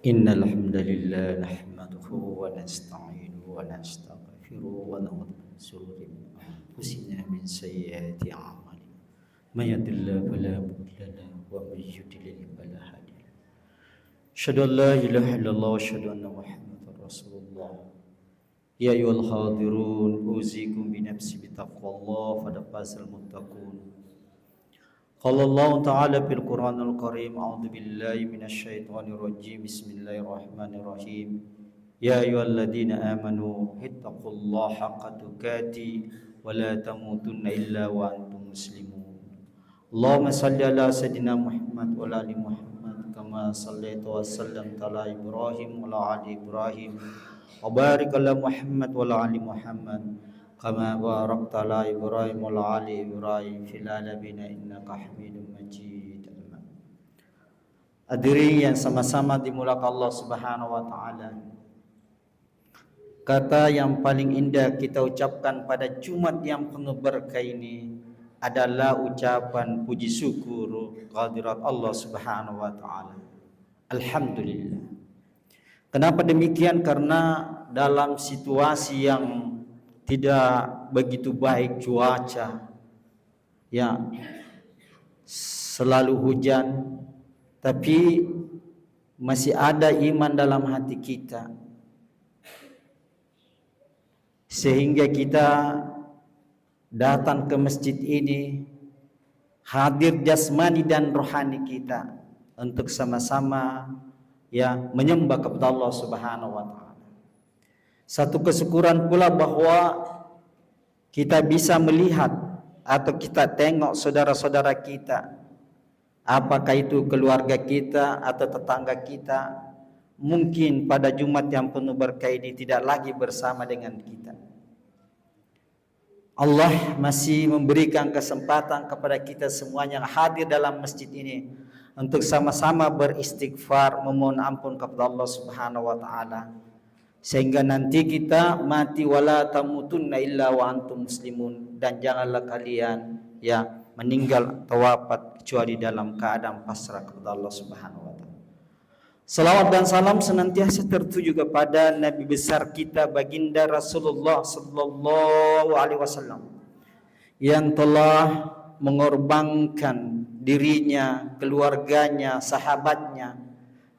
إن الحمد لله نحمده ونستعينه ونستغفره ونعوذ من شرور أنفسنا من سيئات أعمالنا من يهد الله فلا مضل له ومن يضلل فلا هادي له أشهد أن لا إله إلا الله وأشهد أن محمدا رسول الله يا أيها الحاضرون أوصيكم بنفسي بتقوى الله فقد فاز المتقون قال الله تعالى في القرآن الكريم أعوذ بالله من الشيطان الرجيم بسم الله الرحمن الرحيم يا أيها الذين آمنوا اتقوا الله حق تقاته ولا تموتن إلا وأنتم مسلمون اللهم صل على سيدنا محمد وعلى آل محمد كما صليت وسلمت على إبراهيم وعلى آل إبراهيم وبارك على محمد وعلى آل محمد kama barakta ala Ibrahim wa ala ali Ibrahim fil alamin innaka Hamidum Majid. Hadirin yang sama-sama dimulakan Allah Subhanahu wa taala. Kata yang paling indah kita ucapkan pada Jumat yang penuh berkah ini adalah ucapan puji syukur kehadirat Allah Subhanahu wa taala. Alhamdulillah. Kenapa demikian? Karena dalam situasi yang tidak begitu baik cuaca, ya selalu hujan, tapi masih ada iman dalam hati kita, sehingga kita datang ke masjid ini, hadir jasmani dan rohani kita untuk sama-sama ya menyembah kepada Allah Subhanahu wa taala. Satu kesyukuran pula bahwa kita bisa melihat atau kita tengok saudara-saudara kita, apakah itu keluarga kita atau tetangga kita, mungkin pada Jumat yang penuh berkah ini tidak lagi bersama dengan kita. Allah masih memberikan kesempatan kepada kita semuanya yang hadir dalam masjid ini untuk sama-sama beristighfar, memohon ampun kepada Allah Subhanahu wa taala. Sehingga nanti kita mati wala tamutunna illa wa antum muslimun, dan janganlah kalian ya meninggal atau wafat kecuali dalam keadaan pasrah kepada Allah Subhanahu wa taala. Salawat dan salam senantiasa tertuju kepada Nabi besar kita baginda Rasulullah sallallahu alaihi wasallam yang telah mengorbankan dirinya, keluarganya, sahabatnya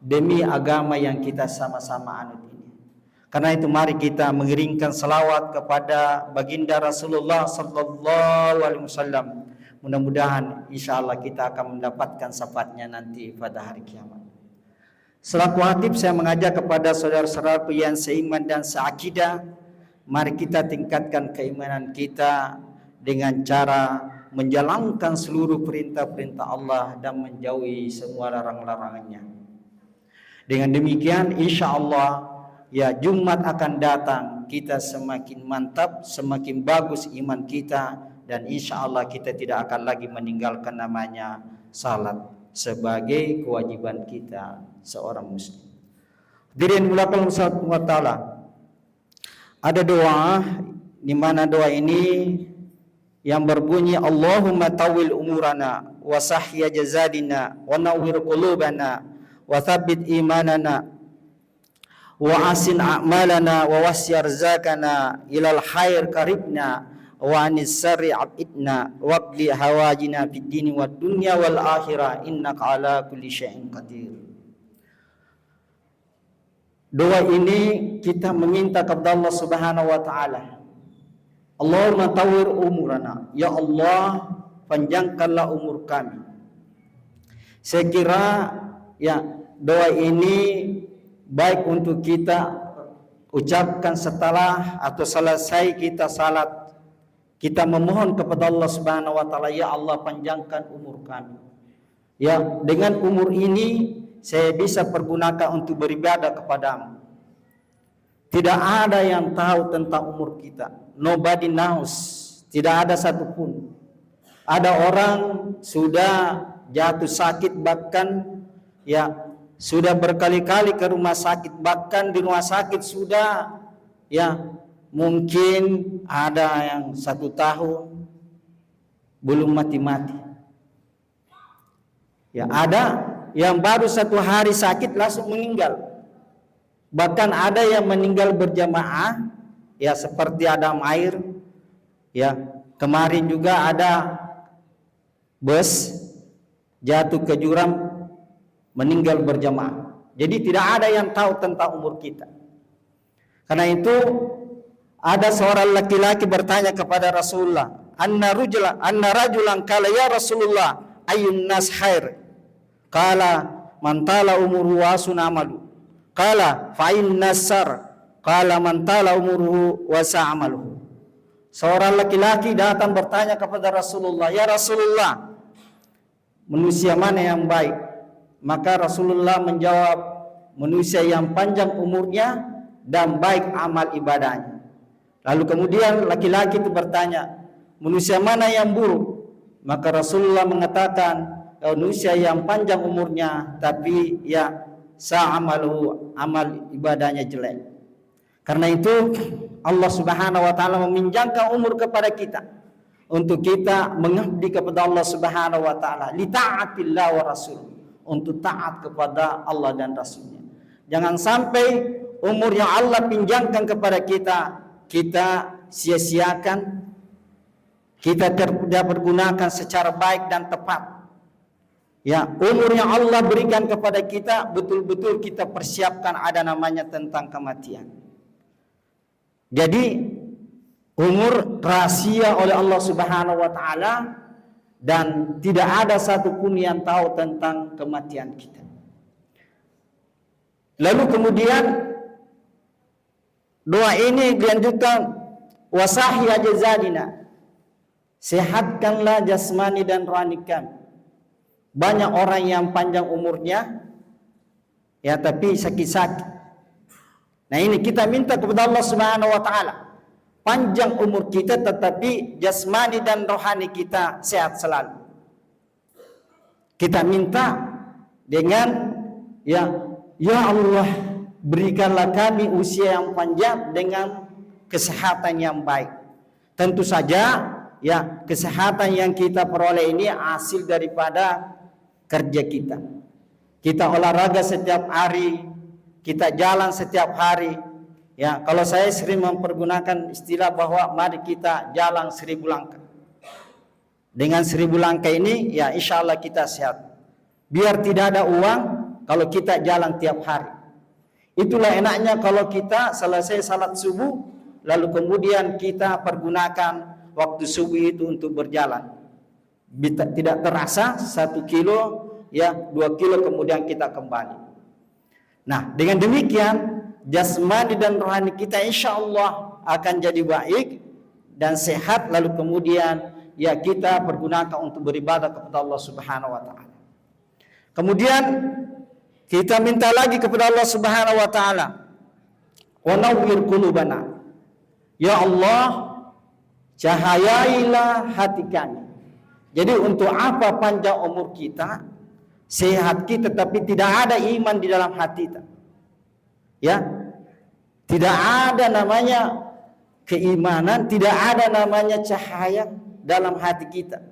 demi agama yang kita sama-sama anut. Karena itu mari kita mengiringkan salawat kepada baginda Rasulullah sallallahu alaihi wasallam. Mudah-mudahan insyaallah kita akan mendapatkan syafaatnya nanti pada hari kiamat. Selaku hatib saya mengajak kepada saudara-saudaraku yang seiman dan seakidah, mari kita tingkatkan keimanan kita dengan cara menjalankan seluruh perintah-perintah Allah dan menjauhi semua larang-larangannya. Dengan demikian insyaallah ya Jumat akan datang, kita semakin mantap, semakin bagus iman kita, dan insya Allah kita tidak akan lagi meninggalkan namanya salat sebagai kewajiban kita seorang muslim. Hadirin mulakan Allah Subhanahu wa taala. Ada doa di mana doa ini yang berbunyi Allahumma tawil umurana wa sahya jazadina wa nawwir qulubana wa tsabbit imanana wa asin a'malana wa wasi arzakana ilal khair karibna wa anis syarri abidna waqli hawajina fid dini wad dunya wal akhirah innaka ala kulli syai'in qadir. Doa ini kita meminta kepada Allah Subhanahu wa taala. Allahumma tawwir umurana, ya Allah panjangkanlah umur kami. Saya kira ya doa ini baik untuk kita ucapkan setelah atau selesai kita salat, kita memohon kepada Allah Subhanahu wa taala, ya Allah panjangkan umur kami. Ya, dengan umur ini saya bisa pergunakan untuk beribadah kepadamu. Tidak ada yang tahu tentang umur kita. Nobody knows. Tidak ada satupun. Ada orang sudah jatuh sakit, bahkan ya sudah berkali-kali ke rumah sakit, bahkan di rumah sakit sudah ya mungkin ada yang 1 tahun belum mati-mati. Ya ada yang baru 1 hari sakit langsung meninggal. Bahkan ada yang meninggal berjamaah, ya seperti Adam Air, ya kemarin juga ada bus jatuh ke jurang meninggal berjamaah. Jadi tidak ada yang tahu tentang umur kita. Karena itu ada seorang laki-laki bertanya kepada Rasulullah, anna rajulan qala ya Rasulullah ayyun nas khair? Qala man tala umruhu wa sunamalu. Qala fa innas sar. Qala man tala umruhu wa sa'amaluhu. Seorang laki-laki datang bertanya kepada Rasulullah, ya Rasulullah, manusia mana yang baik? Maka Rasulullah menjawab, manusia yang panjang umurnya dan baik amal ibadahnya. Lalu kemudian laki-laki itu bertanya, manusia mana yang buruk? Maka Rasulullah mengatakan, manusia yang panjang umurnya tapi ya sa'amalu, amal ibadahnya jelek. Karena itu Allah Subhanahu wa taala meminjamkan umur kepada kita untuk kita mengabdi kepada Allah Subhanahu wa taala, li taatillah wa rasul, untuk taat kepada Allah dan Rasulnya. Jangan sampai umur yang Allah pinjamkan kepada kita sia-siakan, kita tidak pergunakan secara baik dan tepat. Ya, umur yang Allah berikan kepada kita betul-betul kita persiapkan, ada namanya tentang kematian. Jadi umur rahasia oleh Allah Subhanahu wa taala dan tidak ada satupun yang tahu tentang kematian kita. Lalu kemudian doa ini dilanjutkan, wasahi ajzadina, sehatkanlah jasmani dan rohani kami. Banyak orang yang panjang umurnya ya tapi sakit-sakit. Nah ini kita minta kepada Allah Subhanahu wa taala, panjang umur kita tetapi jasmani dan rohani kita sehat selalu. Kita minta dengan ya Allah, berikanlah kami usia yang panjang dengan kesehatan yang baik. Tentu saja ya kesehatan yang kita peroleh ini hasil daripada kerja kita. Kita olahraga setiap hari, kita jalan setiap hari. Ya, kalau saya sering mempergunakan istilah bahwa mari kita jalan 1000 langkah. Dengan 1000 langkah ini ya insya Allah kita sehat. Biar tidak ada uang kalau kita jalan tiap hari. Itulah enaknya kalau kita selesai salat subuh lalu kemudian kita pergunakan waktu subuh itu untuk berjalan. Tidak terasa 1 kilo ya 2 kilo kemudian kita kembali. Nah dengan demikian jasmani dan rohani kita insya Allah akan jadi baik dan sehat. Lalu kemudian ya kita pergunakan untuk beribadah kepada Allah Subhanahu wa taala. Kemudian kita minta lagi kepada Allah Subhanahu wa taala, wa nawwir qulubana, ya Allah cahayailah hati kami. Jadi untuk apa panjang umur kita, sehat kita tapi tidak ada iman di dalam hati kita? Ya, tidak ada namanya keimanan, tidak ada namanya cahaya dalam hati kita.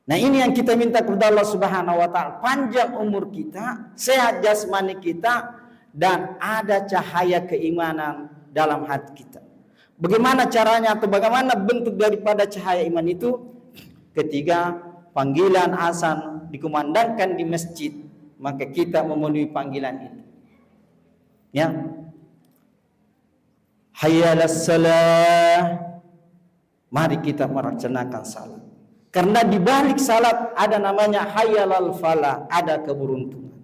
Nah ini yang kita minta kepada Allah Subhanahu wa taala, panjang umur kita, sehat jasmani kita, dan ada cahaya keimanan dalam hati kita. Bagaimana caranya atau bagaimana bentuk daripada cahaya iman itu? Ketika panggilan azan dikumandangkan di masjid, maka kita memenuhi panggilan itu. Ya. Hayya 'alas salah. Mari kita melaksanakan salat. Karena di balik salat ada namanya hayya 'alal falah, ada keberuntungan.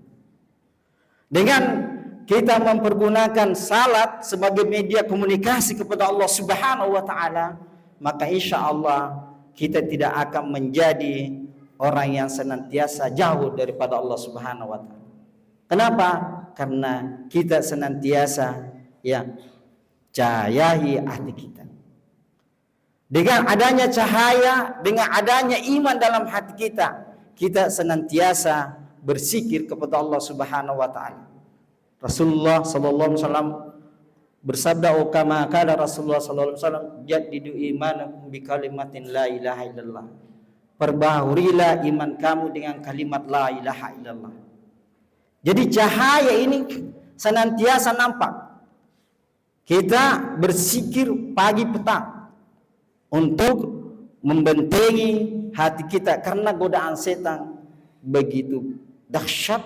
Dengan kita mempergunakan salat sebagai media komunikasi kepada Allah Subhanahu wa taala, maka insya Allah kita tidak akan menjadi orang yang senantiasa jauh daripada Allah Subhanahu wa taala. Kenapa? Karena kita senantiasa ya cahayahi hati kita. Dengan adanya cahaya, dengan adanya iman dalam hati kita, kita senantiasa berzikir kepada Allah Subhanahu wa taala. Rasulullah sallallahu alaihi wasallam bersabda, kama qala Rasulullah sallallahu alaihi wasallam, jaddidu imanakum bi kalimatin la ilaha illallah. Perbaharui iman kamu dengan kalimat la ilaha illallah. Jadi cahaya ini senantiasa nampak. Kita berzikir pagi petang untuk membentengi hati kita, karena godaan setan begitu dahsyat,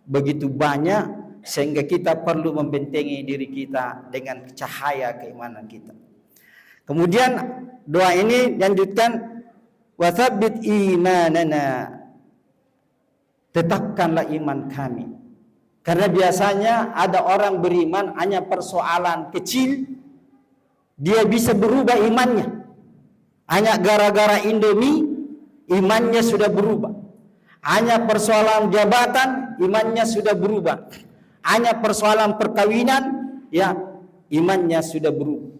begitu banyak, sehingga kita perlu membentengi diri kita dengan cahaya keimanan kita. Kemudian doa ini lanjutkan, wa tsabbit imanana, tetapkanlah iman kami. Karena biasanya ada orang beriman hanya persoalan kecil dia bisa berubah imannya. Hanya gara-gara Indomie imannya sudah berubah. Hanya persoalan jabatan imannya sudah berubah. Hanya persoalan perkawinan ya imannya sudah berubah.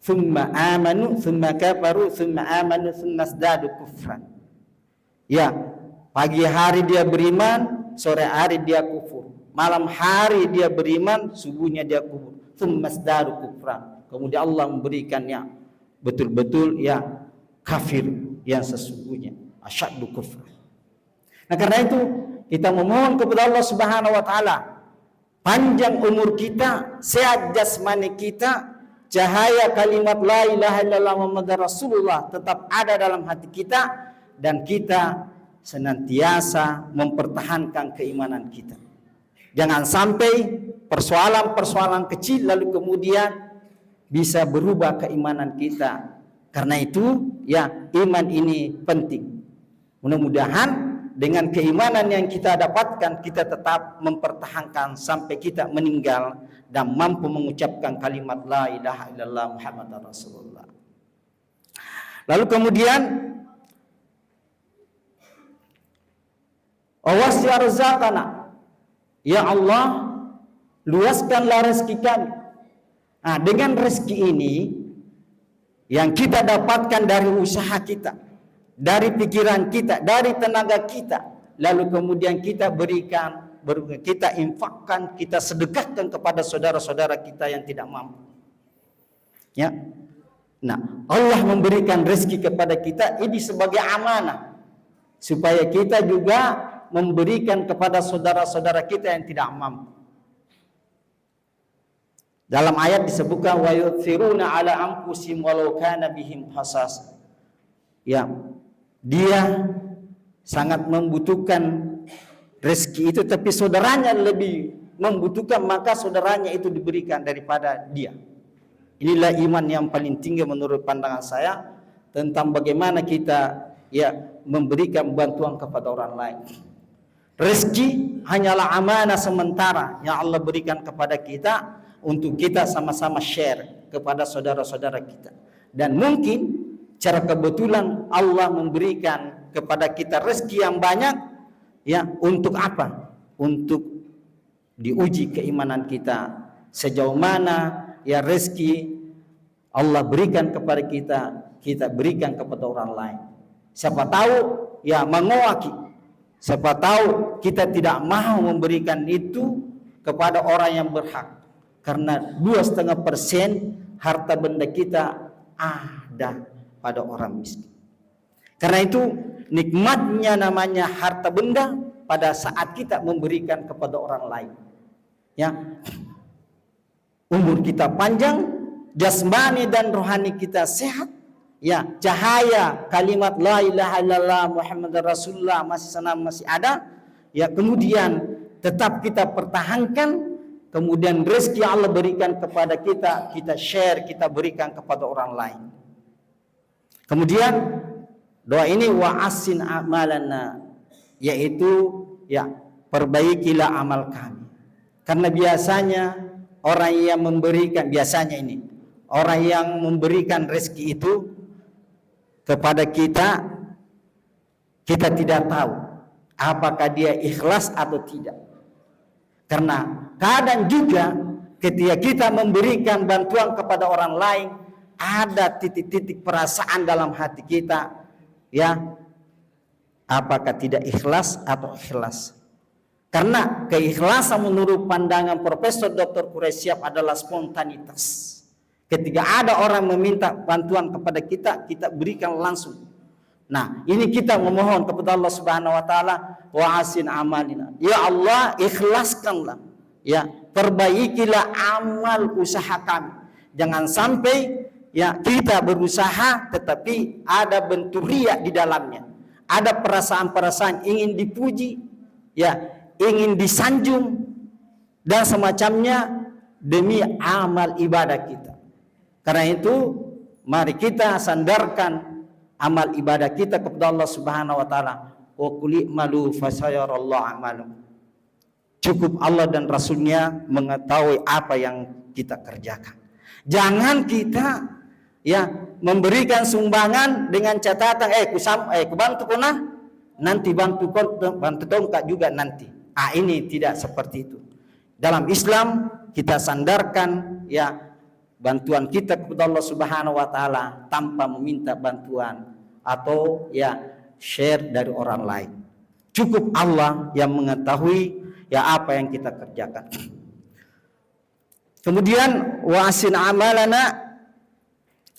Thumma amanu thumma kafaru thumma amanu thumma zdadu kufran. Ya, pagi hari dia beriman, sore hari dia kufur. Malam hari dia beriman, subuhnya dia kufur. Thumma zdadu kufran. Kemudian Allah memberikannya betul-betul ya kafir yang sesungguhnya, asyaddu kufran. Nah, karena itu kita memohon kepada Allah Subhanahu wa taala panjang umur kita, sehat jasmani kita, cahaya kalimat la ilaha illallah Muhammadar Rasulullah tetap ada dalam hati kita, dan kita senantiasa mempertahankan keimanan kita. Jangan sampai persoalan-persoalan kecil lalu kemudian bisa berubah keimanan kita. Karena itu ya iman ini penting. Mudah-mudahan dengan keimanan yang kita dapatkan, kita tetap mempertahankan sampai kita meninggal dan mampu mengucapkan kalimat la ilaha illallah Muhammadar Rasulullah. Lalu kemudian awasi arzaqana, ya Allah luaskanlah rezeki kami. Nah, dengan rezeki ini yang kita dapatkan dari usaha kita, dari pikiran kita, dari tenaga kita, lalu kemudian kita berikan, kita infakkan, kita sedekahkan kepada saudara-saudara kita yang tidak mampu. Ya. Nah, Allah memberikan rezeki kepada kita ini sebagai amanah supaya kita juga memberikan kepada saudara-saudara kita yang tidak mampu. Dalam ayat disebutkan wa yuthiruna ala anfusihim walau kana bihim khasas. Ya, dia sangat membutuhkan rezeki itu, tapi saudaranya lebih membutuhkan, maka saudaranya itu diberikan daripada dia. Inilah iman yang paling tinggi menurut pandangan saya tentang bagaimana kita ya memberikan bantuan kepada orang lain. Rezeki hanyalah amanah sementara yang Allah berikan kepada kita untuk kita sama-sama share kepada saudara-saudara kita. Dan mungkin cara kebetulan Allah memberikan kepada kita rezeki yang banyak ya untuk apa? Untuk diuji keimanan kita. Sejauh mana ya rezeki Allah berikan kepada kita, kita berikan kepada orang lain. Siapa tahu ya mengoaki. Siapa tahu kita tidak mau memberikan itu kepada orang yang berhak. Karena 2,5% harta benda kita ada pada orang miskin. Karena itu nikmatnya namanya harta benda pada saat kita memberikan kepada orang lain. Ya, umur kita panjang, jasmani dan rohani kita sehat. Ya, cahaya kalimat la ilaha illallah Muhammadar Rasulullah masih ada. Ya, kemudian tetap kita pertahankan. Kemudian rezeki Allah berikan kepada kita, kita share, kita berikan kepada orang lain. Kemudian doa ini wa asin amalana, yaitu ya perbaikilah amal kami. Karena biasanya orang yang memberikan, biasanya ini orang yang memberikan rezeki itu kepada kita, kita tidak tahu apakah dia ikhlas atau tidak. Karena kadang juga ketika kita memberikan bantuan kepada orang lain, ada titik-titik perasaan dalam hati kita, ya, apakah tidak ikhlas atau ikhlas. Karena keikhlasan menurut pandangan Profesor Dr. Quraisyab adalah spontanitas. Ketika ada orang meminta bantuan kepada kita, kita berikan langsung. Nah, ini kita memohon kepada Allah Subhanahu wa taala wa asin amalina. Ya Allah, ikhlaskanlah. ya perbaikilah amal usaha kami. Jangan sampai ya kita berusaha tetapi ada bentuk riya di dalamnya. Ada perasaan-perasaan ingin dipuji, ya, ingin disanjung dan semacamnya demi amal ibadah kita. Karena itu mari kita sandarkan amal ibadah kita kepada Allah Subhanahu wa taala. Wa qul i'malu fasayarallahu a'malukum. Cukup Allah dan Rasulnya mengetahui apa yang kita kerjakan. Jangan kita ya memberikan sumbangan dengan catatan bantu kona nanti bantu tongkat juga nanti. Ini tidak seperti itu. Dalam Islam kita sandarkan ya bantuan kita kepada Allah Subhanahu wa taala tanpa meminta bantuan atau ya share dari orang lain. Cukup Allah yang mengetahui ya apa yang kita kerjakan. Kemudian wa asin amalana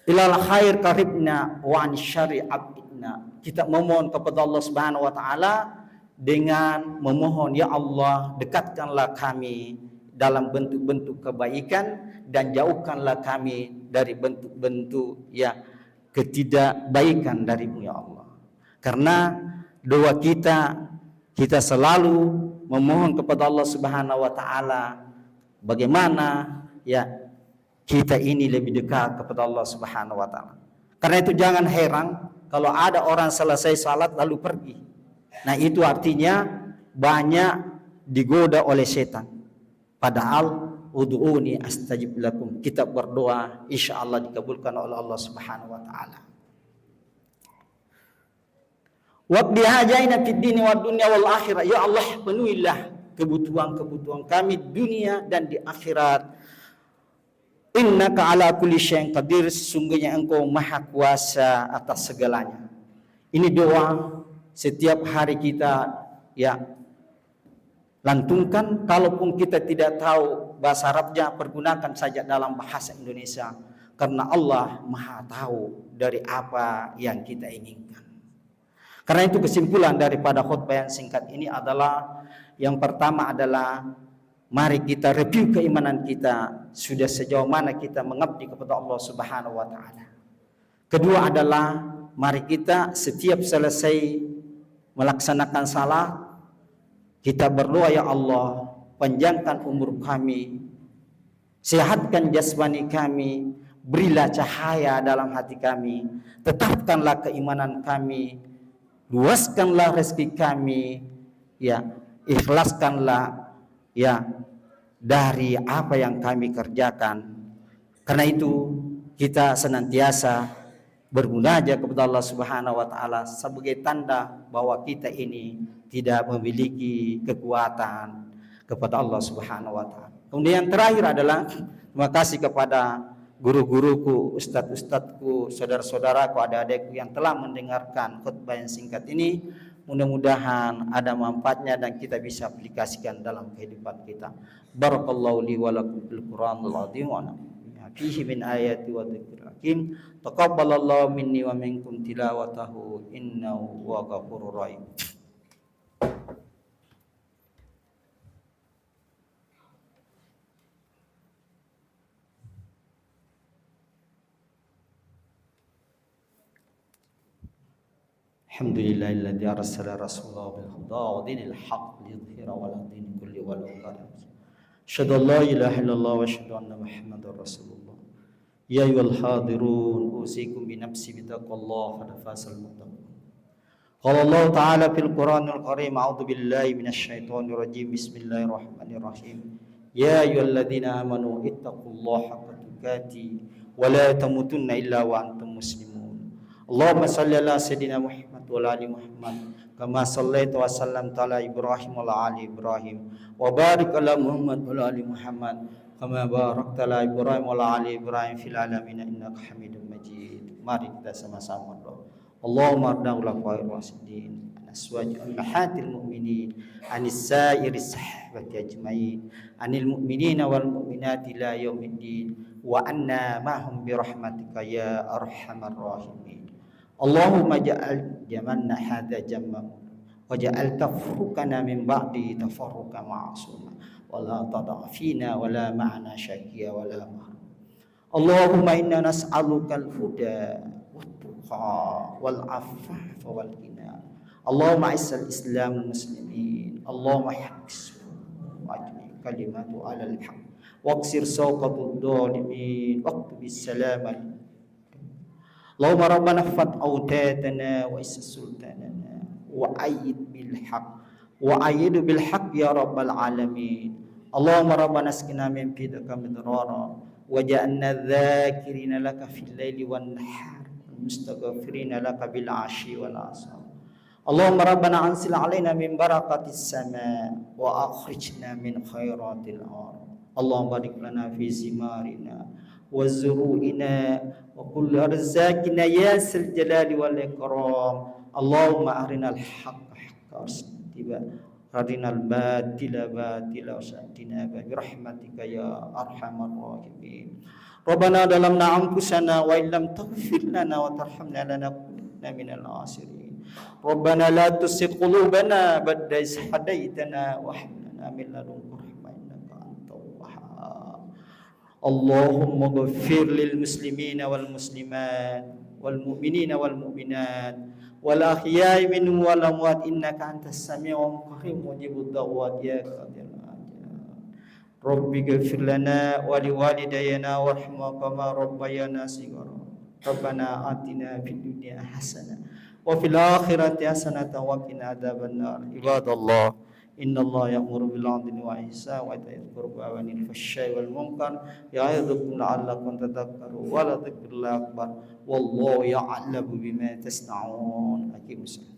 ilal khair qaribna wa an syarri abidna. Kita memohon kepada Allah Subhanahu wa taala dengan memohon, ya Allah, dekatkanlah kami dalam bentuk-bentuk kebaikan dan jauhkanlah kami dari bentuk-bentuk ya ketidakbaikan darimu ya Allah. Karena doa kita selalu memohon kepada Allah Subhanahu wa taala bagaimana ya kita ini lebih dekat kepada Allah Subhanahu wa taala. Karena itu jangan heran kalau ada orang selesai salat lalu pergi. Nah, itu artinya banyak digoda oleh setan. Padahal ud'uni astajib lakum. Kita berdoa insyaallah dikabulkan oleh Allah Subhanahu wa taala. Waqdi hajaina fid dini wad dunya wal akhirah. Ya Allah, penuhilah kebutuhan-kebutuhan kami dunia dan di akhirat. Innaka ala kulli syai'in qadir. Sesungguhnya Engkau maha kuasa atas segalanya. Ini doa setiap hari kita ya lantunkan. Kalaupun kita tidak tahu bahasa Arabnya, pergunakan saja dalam bahasa Indonesia, karena Allah maha tahu dari apa yang kita inginkan. Karena itu kesimpulan daripada khutbah yang singkat ini adalah, yang pertama adalah mari kita review keimanan kita, sudah sejauh mana kita mengabdi kepada Allah Subhanahu wa taala. Kedua adalah mari kita setiap selesai melaksanakan salat kita berdoa, ya Allah, panjangkan umur kami, sehatkan jasmani kami, berilah cahaya dalam hati kami, tetapkanlah keimanan kami, luaskanlah rezeki kami, ya, ikhlaskanlah ya dari apa yang kami kerjakan. Karena itu kita senantiasa bermunajat kepada Allah Subhanahu wa taala sebagai tanda bahwa kita ini tidak memiliki kekuatan kepada Allah Subhanahu wa taala. Kemudian yang terakhir adalah terima kasih kepada guru-guruku, ustadz-ustadzku, saudara-saudaraku, adik-adikku yang telah mendengarkan khutbah yang singkat ini. Mudah-mudahan ada manfaatnya dan kita bisa aplikasikan dalam kehidupan kita. Barakallahu li wa lakum fil Qur'anil azim wa fihi min ayati wa dzikril hakim. Taqabbalallahu minni wa minkum tilawatahu innahu huwa ghafurur rahim. Alhamdulillahilladzi arsala rasulahu bil huda wa dinil haqq liyudhhirahu 'ala dini kulli walau kana. Asyhadu an la ilaha illallah wa asyhadu anna Muhammadar Rasulullah. Ya ayyuhal hadirun usikum bi nafsi bittaqwallahi qad fazal muttaqun. Qala Allah ta'ala fil Qur'anil Karim, a'udzu billahi minasy syaithanir rajim. Bismillahirrahmanirrahim. Ya ayyuhalladzina amanu ittaqullaha haqqa tuqatih wa la tamutunna illa wa antum muslimun. Allahumma shalli ala sayidina Muhammad wa ala ali Muhammad kama shallaita wa sallamta ala Ibrahim wa ala ali Ibrahim wa barik ala Muhammad wa ala ali Muhammad kama barakta ala Ibrahim wa ala ali Ibrahim fil alamin innaka Hamidum Majid. Mari kita sama-sama berdoa. Allahumma arda'ul khair wasidin aswaj al-mahatil mu'minin anis sa'iris sahbati ajmain anil mu'minina wal mu'minati la yaumiddin wa anna ma'hum bi rahmatika ya arhamar rahimin. Allahumma ja'al jamanna hadha jamma wa ja'al tafruqana min ba'di tafarruqa ma'asuma ولا تضع فينا ولا معنا شقيا ولا محروم. اللهم إنا نسألك الهدى والتقى والعفاف والغنى. اللهم أعز الإسلام والمسلمين. اللهم احفظ واجعل كلمته على الحق واكسر سوقة الظالمين واكتب السلام. اللهم ربنا احفظ أوتادنا وإس سلطاننا وأيد بالحق وأيد بالحق يا رب العالمين. اللهم ربنا اسقنا من بيدك مدرارا وجعلنا ذاكرين لك في الليل والنهار المستغفرين لك بالعشي والآصال. اللهم ربنا أنزل علينا من بركة السماء وأخرجنا من خيرات الأرض. اللهم بارك لنا في ثمارنا وزروعنا وكل أرزاقنا يا ذا الجلال والإكرام. اللهم أرنا الحق حقا وارزقنا أرنا الباطل باطلا وارزقنا برحمتك يا أرحم الراحمين. ربنا ظلمنا أنفسنا وإن لم تغفر لنا وترحمنا لنكونن من الخاسرين. ربنا لا تزغ قلوبنا بعد إذ هديتنا وهب لنا من لدنك رحمة إنك أنت الوهاب. اللهم اغفر للمسلمين والمسلمات والمؤمنين والمؤمنات والأحياء منهم والأموات إنك أنت السميع القريب مجيب الدعوات يا قادر الحاجات. رب اغفر لنا ولوالدينا وارحمهما كما ربيانا صغارا. ربنا آتنا في الدنيا حسنة وفي الآخرة حسنة وقنا عذاب النار. عباد الله إن الله يأمر بالعدل والإحسان وإيتاء ذي القربى وينهى عن الفحشاء والمنكر يعظكم لعلكم تذكرون ولذكر الله أكبر والله يعلم بما تصنعون. أقيموا الصلاة.